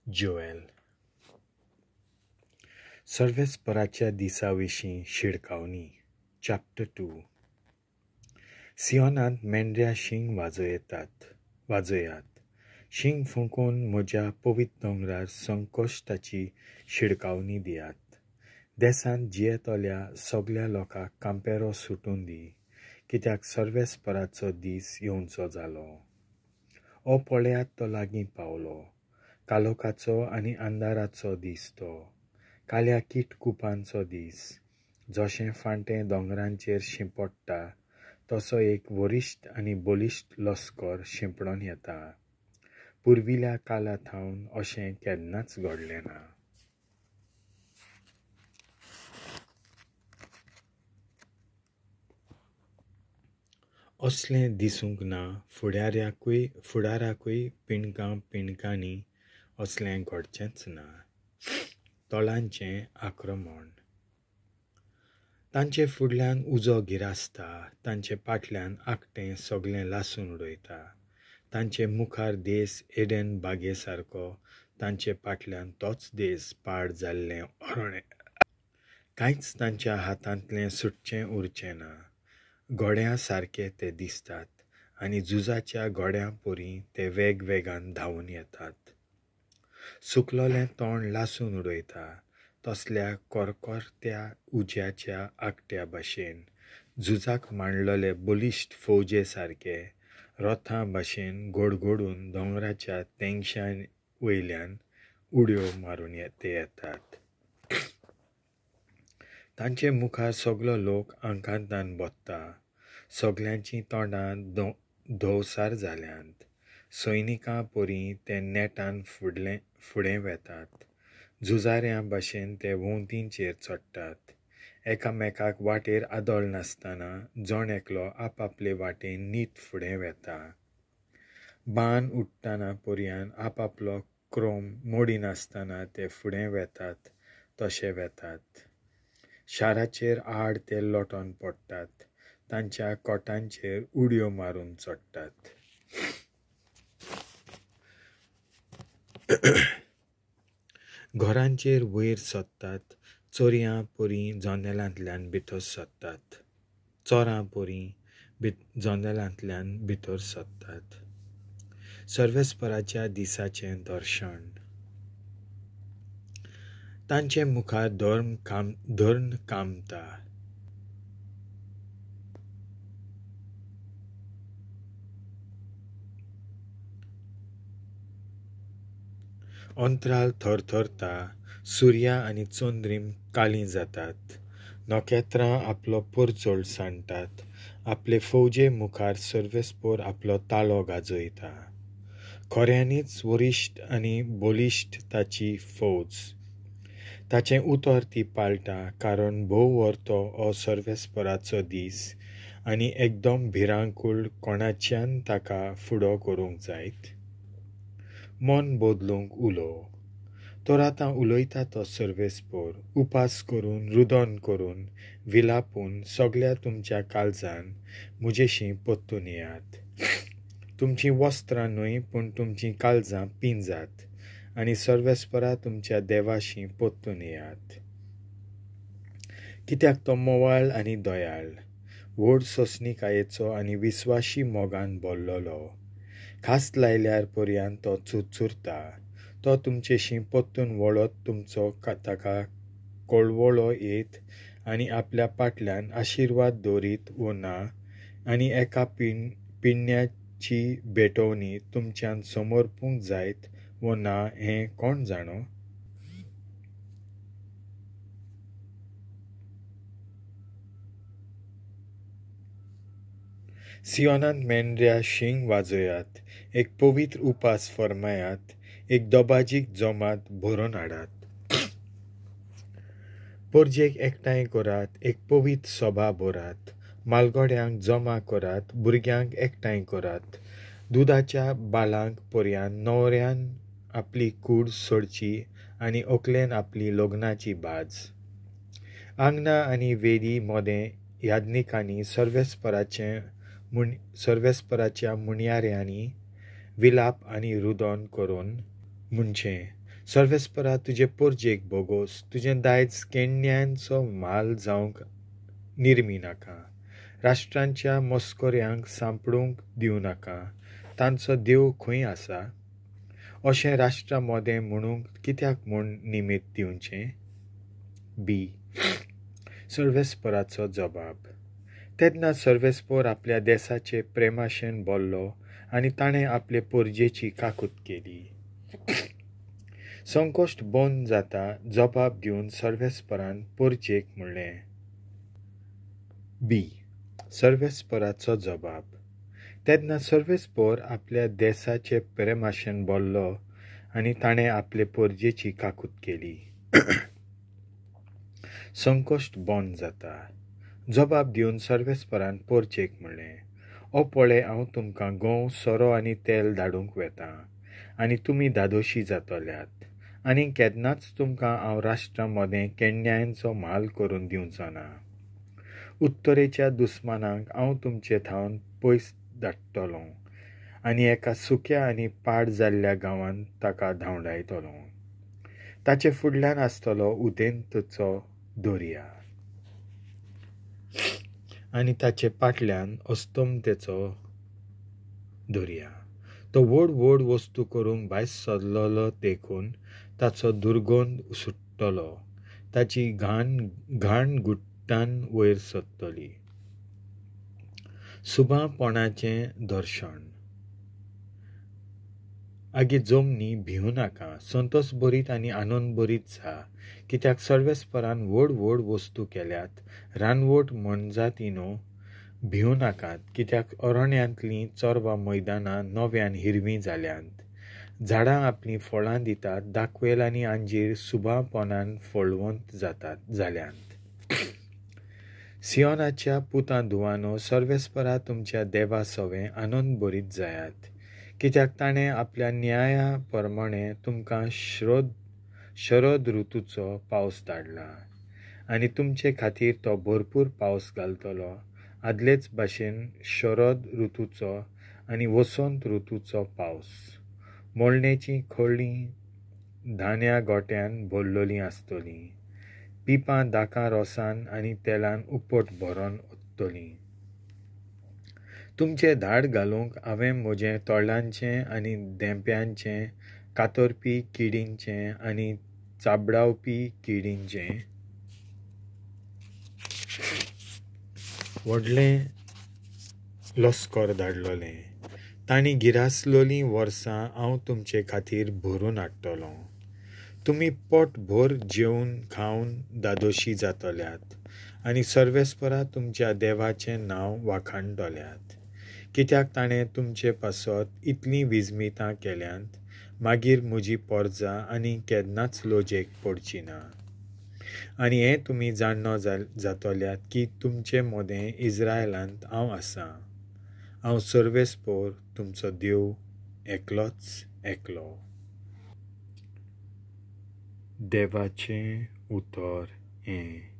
Joel सर्वेस्पराच्या दिसाविशीं शिडकावणी chapter 2 सियोनांत मेंढऱ्या शिंग वाजयात शिंग फुंकून म्हज्या पवित्र दोंगरार संकोश्टाची शिडकावणी दियात. देसांत जियेतल्या सगळ्या लोकांक कांपेरो सुटून दी, कित्याक सर्वेस्पराचो दीस येवचो जालो. ओ पळयात तो लागीं पावलो, कालोखाचो आनी अंधाराचो दीस तो, काल्या किटकुपांचो दीस. जशें फांटें दोंगरांचेर शिंपडटा तसो एक वरिश्ठ आनी बलिश्ठ लस्कर शिंपडोन येता. पुर्विल्या काळांत अशें केन्नाच घडलें ना. असलें दिसूंक ना फुडाराकूय पिणकांनी असलें घडचेंच ना. तोळांचें आक्रमण. तांचे फुडल्यान उजो गिरासता, तांचे फाटल्यान आकटें सगळें लासून उडयता. तांचे मुखार देस एडेन बागे सारको, तांचे फाटल्यान तोच देस पाड जाल्लें अरणें. कांयच तांच्या हातांतलें सुटचें उरचें ना. घोड्यां सारके ते दिसतात आनी झुजाच्या घोड्यां परी ते वेगवेगान धांवून येतात. सुकलोलें तोंड लासून उडयता तसल्या कोरकोरत्या उज्याच्या आकट्या भाशेन, झुजाक मांडलोले बलिश्ठ फौजे सारके रोथां भाशेन घोडघोडून दोंगराच्या तेंगशां वयल्यान उडयो मारून येतात. तांचे मुखार सगळो लोक आंकांतान बोत्ता. सगळ्यांची तोंडां धवसार जाल्यांत. सैनिकां परी ते नेटान फुडें वेतात. झुजाऱ्यां भाशेन ते वोंवतींचेर चडटात. एकामेकाक वाटेर आदोळ नासतना जण एकलो आपआपले वाटेन नीट फुडें वेता. बान उडटना पर्यान आपआपलो क्रोम मोडिनासतना ते फुडें वेतात तशे वेतात. शाराचेर आड ते लोटोन पडटात. तांच्या कोटांचेर उडयो मारून चडटात. घरांचेर वयर सोदतात. चोरयां परी जनेलांतल्यान भितर सोदतात. चोरां परी जनेलांतल्यान भितर सोदतात. सर्वेस्पराच्या दिसाचें दर्शन. तांचे मुखार धर्म कामता. अंतराल थरथरता. सुर्या आनी चोंद्रीम काळीं जातात. नखेत्रां आपलो परचोळ सांडटात. आपले फौजे मुखार सर्वेस्पोर आपलो ताळो गाजयता. खऱ्यांनीच वरिश्ठ आनी बलिश्ठ ताची फौज. ताचें उतर ती पाळटा, कारण भोव व्हरतो हो सर्वेस्पराचो दीस आनी एकदम भिरांकूळ कोणाच्यान ताका फुडो करूंक जायत. मन बदलूंक उलो. तर आतां उलयता तो सर्वेस्पोर, उपास करून, रुदन करून, विलापून सगळ्या तुमच्या काळजान म्हजेशी पोत्तून येयात. तुमचीं वस्त्रां न्हय पूण तुमचीं काळजां पिंजात आनी सर्वेस्परा तुमच्या देवाशी पोत्तून येयात. कित्याक तो मोवाळ आनी दयाळ, व्हड सोंसणिकायेचो आनी विस्वाशी मोगान भरलोलो. खास लायल्यार पर्यान तो चुरचुरता. तो तुमचेशी पोत्तून वळत तुमचो ताका कळवळो येत आनी आपल्या फाटल्यान आशिर्वाद दवरीत वो ना, आनी एका पिण्याची भेटवणी तुमच्यान समर्पूंक जायत वो ना हें कोण जाणो. सियोनांत मेंढऱ्या शिंग वाजयात. एक पवित्र उपास फर्मायात. एक दोबाजीक जोमात भरून हाडात. परजेक एकठांय करात. एक पवित्र सभा भरात. मालगोड्यांक जमा करात. भुरग्यांक एकठांय करात. दुदाच्या बालांक पर्यान न्हवऱ्यान आपली कूड सोडची आनी व्हंकलेन आपली लग्नाची बाज. आंगणा आनी वेदी मोदें यादनिकांनी सर्वेस्पराच्या मुणयाऱ्यांनी विलाप आनी रुदन करून म्हणचें, सर्वेस्परा तुजे पोरजेक बोगोस तुजें दायज केण्यांचो माल जावंक निर्मी नाका. राष्ट्रांच्या मस्कोऱ्यांक सांपडूंक दिवं नाका. तांचो देव खंय आसा? अशें राष्ट्रा मोदें म्हणूंक कित्याक म्हूण निमित दिवचें? बी. सर्वेस्पराचो जबाब. तेन्ना सर्वेस्पोर आपल्या देशाचे प्रेमाशेन बोल्लो आनी ताणें आपले पोरजेची काकूत केली. संकोश्ट बंद जाता जबाब दिवन सर्वेस्परान पोरजेक म्हणलें. बी. सर्वेस्पराचो जबाब. तेन्ना सर्वेस्पोर आपल्या देशाचे प्रेमाशेन बोल्लो आनी ताणें आपले पोरजेची काकूत केली. संकोश्ट बंद जाता जबाब दिवन सर्वेस्परान पोरजेक म्हणलें. ओ पळय, हांव तुमकां गंव, सोरो आनी तेल धाडूंक वेतां आनी तुमी धादोशी जातल्यात. आनी केन्नाच तुमकां हांव राष्ट्रा मोदें केण्यांचो माल करून दिवचो ना. उत्तरेच्या दुस्मानाक हांव तुमचे थावन पयस धाडटलों आनी एका सुक्या आनी पाड जाल्ल्या गांवांत ताका धांवडायतलों. ताचे फुडल्यान आसतलो उदेंतचो दर्या आनी ताचे फाटल्यान अस्तंतेचो दर्या. तो व्हड व्हड वस्तू करूंक भायर सरलोलो देखून ताचो दुर्गंध सुट्टलो. ताची घाण गुट्टान वयर सरतली. सुभापणाचें दर्शन. आगे जमनी भिवू नाका, संतोश भरीत आनी आनंद भरीत जा. कित्याक सर्वेस्परान व्हड व्हड वस्तू केल्यात. रानवट म्हणजातीनो भिवू नाकात, कित्याक अरण्यांतलीं चोरवां मैदानां नव्यान हिरवीं जाल्यांत. झाडां आपलीं फळां दितात, दाखवेल आनी अंजीर सुभापणान फळवंत जाल्यांत. सियोनाच्या पुतां धुवानो, सर्वेस्परा तुमच्या देवा सवें आनंद भरीत जायात, कित्याक ताणें आपल्या न्याया प्रमाणें तुमकां शरद ऋतूचो पावस धाडला आनी तुमचे खातीर तो भरपूर पावस घालतलो, आदलेच भाशेन शरद ऋतूचो आनी वसंत ऋतूचो पावस. मळणेचीं खळीं धान्या गोट्यान भरलोलीं आसतलीं. पिपां दाकां रोसान आनी तेलान उपट भरोन ओततलीं. तुमचें धाड घालूंक हांवें म्हजें तोंडांचें आनी देंप्यांचें, कातरपी किडींचें आनी चाबडावपी किडींचें व्हडलें लस्कर धाडलोलें. तांणी गिरासलोलीं वर्सां हांव तुमचे खातीर भरून हाडटलों. तुमी पोट भर जेवन खावन दादोशी जातल्यात आनी सर्वेस्परा तुमच्या देवाचें नांव वाखाणटल्यात. कित्याक ताणें तुमचे पासत इतलीं विजमितां केल्यांत. मागीर म्हजी पोरजां आनी केन्नाच लोजेक पडची ना. आनी हें तुमी जाणनो जातल्यात की तुमचे मोदें इस्रायलांत हांव आसां. हांव सर्वेस्पोर तुमचो देव एकलोच एकलो. देवाचें उतर हें.